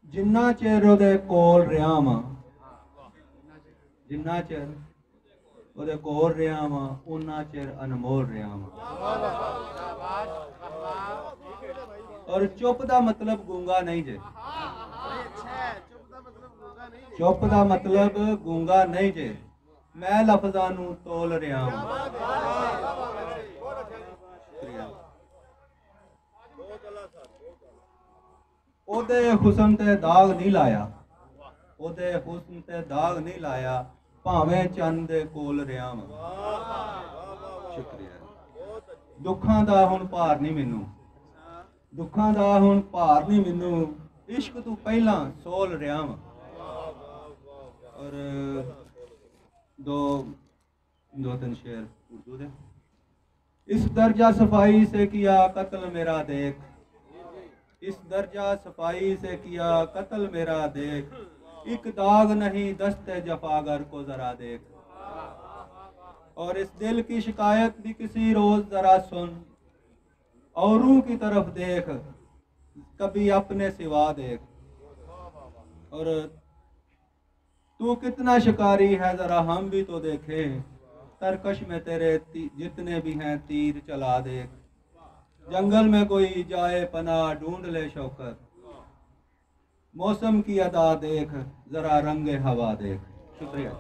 जिन्ना चिर ओदे कोल रहा वां, जिन्ना चिर ओदे कोल रहा वां उन्ना चिर अनमोल रहा वां। और चुप दा मतलब गूंगा नहीं जे, चुप दा मतलब गूंगा नहीं जे। मैं लफ्ज़ां नूं तोल रहा वां। ओदे हुस्न ते दाग नहीं लाया, ओदे हुस्न ते दाग नहीं लाया, भावें चंद दे कोल रहा वां। शुक्रिया। दुखां दा हुण भार नहीं मैनू, दुखां दा हुण भार नहीं मैनू, इश्क तू पहला सोल रहा वां। और दो तीन शेर उर्दू दे। इस दर्जा सफाई से किया कत्ल मेरा देख, इस दर्जा सफाई से किया कत्ल मेरा देख, एक दाग नहीं दस्ते जफागर को जरा देख। और इस दिल की शिकायत भी किसी रोज जरा सुन, औरों की तरफ देख कभी अपने सिवा देख। और तू कितना शिकारी है जरा हम भी तो देखें, तरकश में तेरे जितने भी हैं तीर चला देख। जंगल में कोई जाए पना ढूंढ ले शौकत, मौसम की अदा देख जरा रंग हवा देख। शुक्रिया।